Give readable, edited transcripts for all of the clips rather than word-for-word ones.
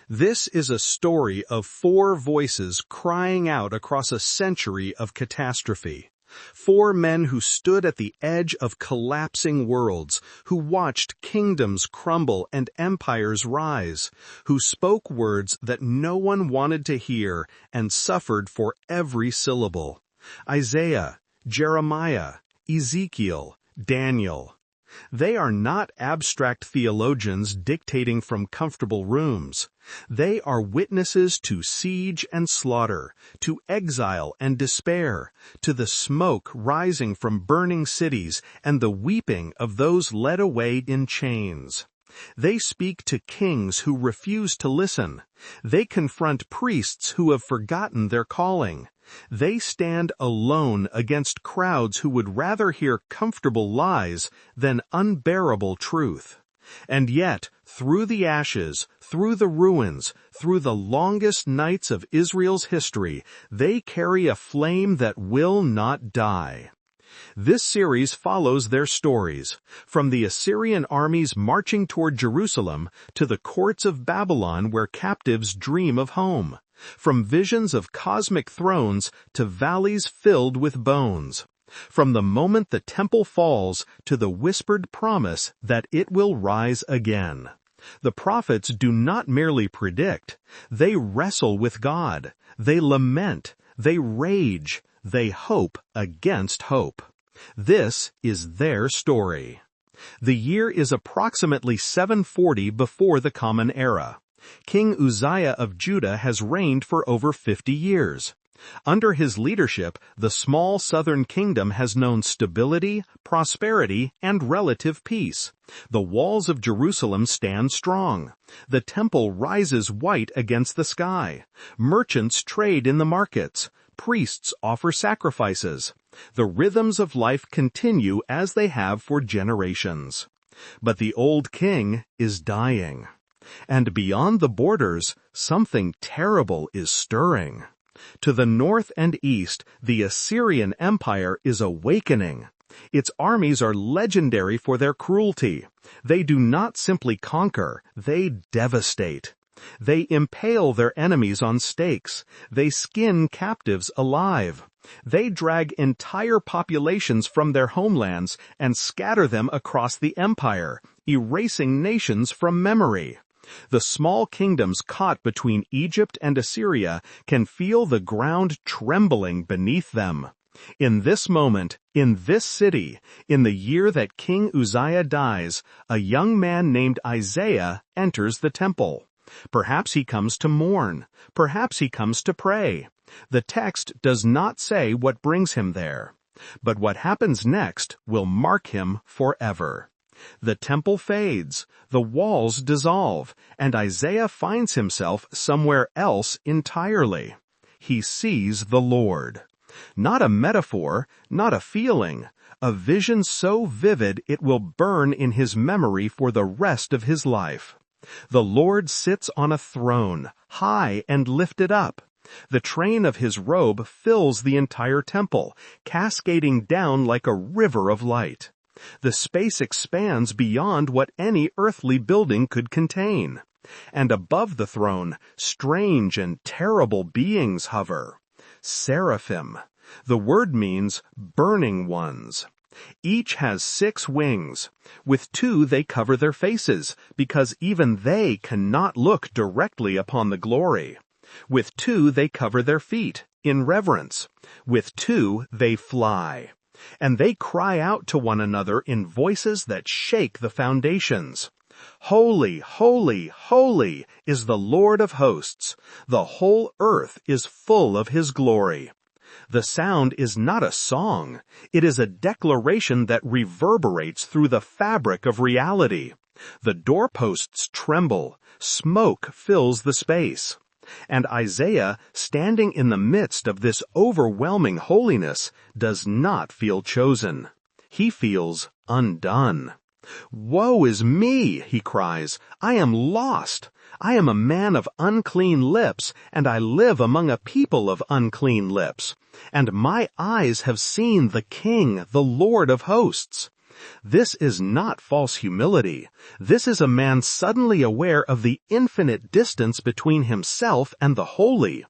This is a story of four voices crying out across a century of catastrophe. Four men who stood at the edge of collapsing worlds, who watched kingdoms crumble and empires rise, who spoke words that no one wanted to hear and suffered for every syllable. Isaiah, Jeremiah, Ezekiel, Daniel. They are not abstract theologians dictating from comfortable rooms. They are witnesses to siege and slaughter, to exile and despair, to the smoke rising from burning cities and the weeping of those led away in chains. They speak to kings who refuse to listen. They confront priests who have forgotten their calling. They stand alone against crowds who would rather hear comfortable lies than unbearable truth. And yet, through the ashes, through the ruins, through the longest nights of Israel's history, they carry a flame that will not die. This series follows their stories, from the Assyrian armies marching toward Jerusalem to the courts of Babylon where captives dream of home, from visions of cosmic thrones to valleys filled with bones, from the moment the temple falls to the whispered promise that it will rise again. The prophets do not merely predict, they wrestle with God, they lament, they rage, they hope against hope. This is their story. The year is approximately 740 before the Common Era. King Uzziah of Judah has reigned for over 50 years. Under his leadership, the small southern kingdom has known stability, prosperity, and relative peace. The walls of Jerusalem stand strong. The temple rises white against the sky. Merchants trade in the markets. Priests offer sacrifices. The rhythms of life continue as they have for generations. But the old king is dying. And beyond the borders, something terrible is stirring. To the north and east, the Assyrian Empire is awakening. Its armies are legendary for their cruelty. They do not simply conquer, they devastate. They impale their enemies on stakes. They skin captives alive. They drag entire populations from their homelands and scatter them across the empire, erasing nations from memory. The small kingdoms caught between Egypt and Assyria can feel the ground trembling beneath them. In this moment, in this city, in the year that King Uzziah dies, a young man named Isaiah enters the temple. Perhaps he comes to mourn. Perhaps he comes to pray. The text does not say what brings him there. But what happens next will mark him forever. The temple fades, the walls dissolve, and Isaiah finds himself somewhere else entirely. He sees the Lord. Not a metaphor, not a feeling, a vision so vivid it will burn in his memory for the rest of his life. The Lord sits on a throne, high and lifted up. The train of his robe fills the entire temple, cascading down like a river of light. The space expands beyond what any earthly building could contain. And above the throne, strange and terrible beings hover. Seraphim. The word means burning ones. Each has 6 wings. With 2 they cover their faces, because even they cannot look directly upon the glory. With 2 they cover their feet, in reverence. With 2 they fly. And they cry out to one another in voices that shake the foundations. Holy, holy, holy is the Lord of hosts. The whole earth is full of his glory. The sound is not a song. It is a declaration that reverberates through the fabric of reality. The doorposts tremble. Smoke fills the space. And Isaiah, standing in the midst of this overwhelming holiness, does not feel chosen. He feels undone. "Woe is me," he cries. "I am lost. I am a man of unclean lips, and I live among a people of unclean lips. And my eyes have seen the King, the Lord of hosts." This is not false humility. This is a man suddenly aware of the infinite distance between himself and the holy.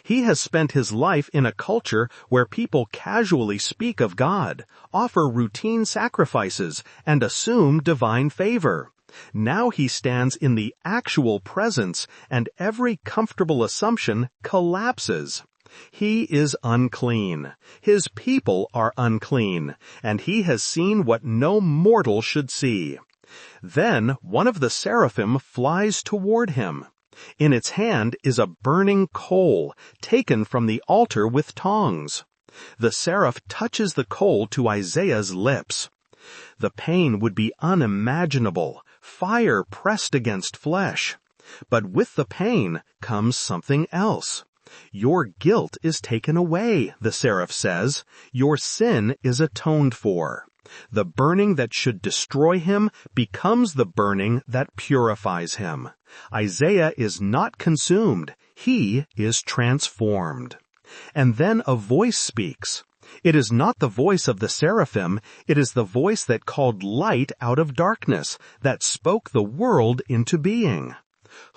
He has spent his life in a culture where people casually speak of God, offer routine sacrifices, and assume divine favor. Now he stands in the actual presence, and every comfortable assumption collapses. He is unclean. His people are unclean, and he has seen what no mortal should see. Then one of the seraphim flies toward him. In its hand is a burning coal, taken from the altar with tongs. The seraph touches the coal to Isaiah's lips. The pain would be unimaginable, fire pressed against flesh. But with the pain comes something else. Your guilt is taken away, the seraph says. Your sin is atoned for. The burning that should destroy him becomes the burning that purifies him. Isaiah is not consumed. He is transformed. And then a voice speaks. It is not the voice of the seraphim. It is the voice that called light out of darkness, that spoke the world into being.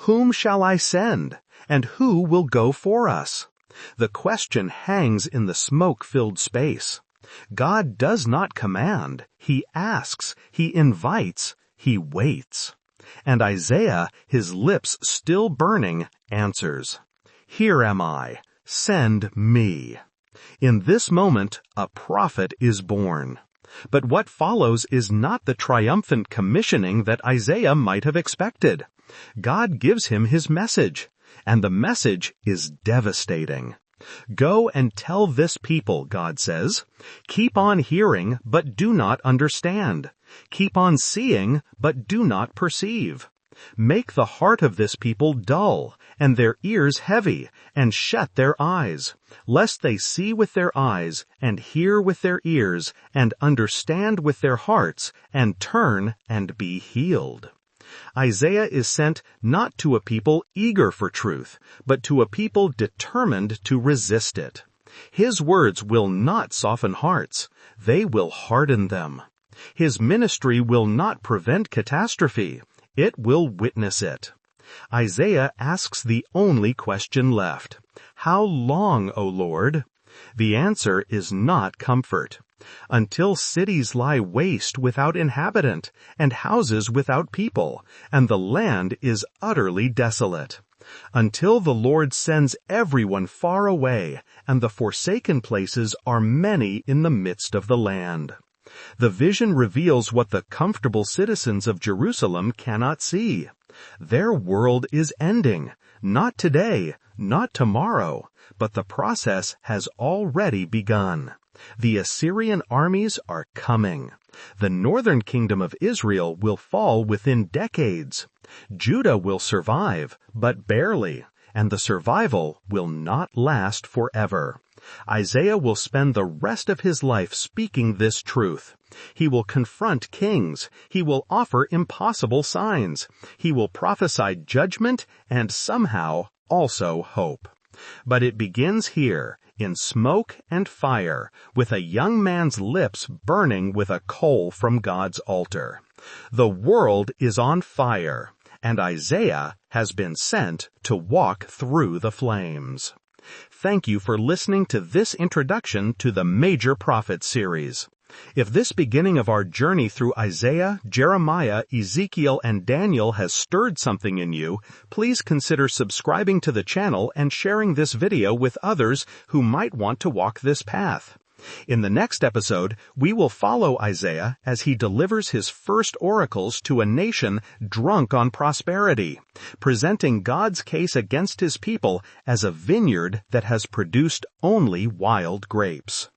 Whom shall I send? And who will go for us? The question hangs in the smoke-filled space. God does not command. He asks. He invites. He waits. And Isaiah, his lips still burning, answers, "Here am I. Send me." In this moment, a prophet is born. But what follows is not the triumphant commissioning that Isaiah might have expected. God gives him his message, and the message is devastating. Go and tell this people, God says. Keep on hearing, but do not understand. Keep on seeing, but do not perceive. Make the heart of this people dull, and their ears heavy, and shut their eyes, lest they see with their eyes, and hear with their ears, and understand with their hearts, and turn and be healed. Isaiah is sent not to a people eager for truth, but to a people determined to resist it. His words will not soften hearts. They will harden them. His ministry will not prevent catastrophe. It will witness it. Isaiah asks the only question left. How long, O Lord? The answer is not comfort. Until cities lie waste without inhabitant, and houses without people, and the land is utterly desolate. Until the Lord sends everyone far away, and the forsaken places are many in the midst of the land. The vision reveals what the comfortable citizens of Jerusalem cannot see. Their world is ending, not today, not tomorrow, but the process has already begun. The Assyrian armies are coming. The northern kingdom of Israel will fall within decades. Judah will survive, but barely, and the survival will not last forever. Isaiah will spend the rest of his life speaking this truth. He will confront kings. He will offer impossible signs. He will prophesy judgment and somehow also hope. But it begins here, in smoke and fire, with a young man's lips burning with a coal from God's altar. The world is on fire, and Isaiah has been sent to walk through the flames. Thank you for listening to this introduction to the Major Prophets series. If this beginning of our journey through Isaiah, Jeremiah, Ezekiel, and Daniel has stirred something in you, please consider subscribing to the channel and sharing this video with others who might want to walk this path. In the next episode, we will follow Isaiah as he delivers his first oracles to a nation drunk on prosperity, presenting God's case against his people as a vineyard that has produced only wild grapes.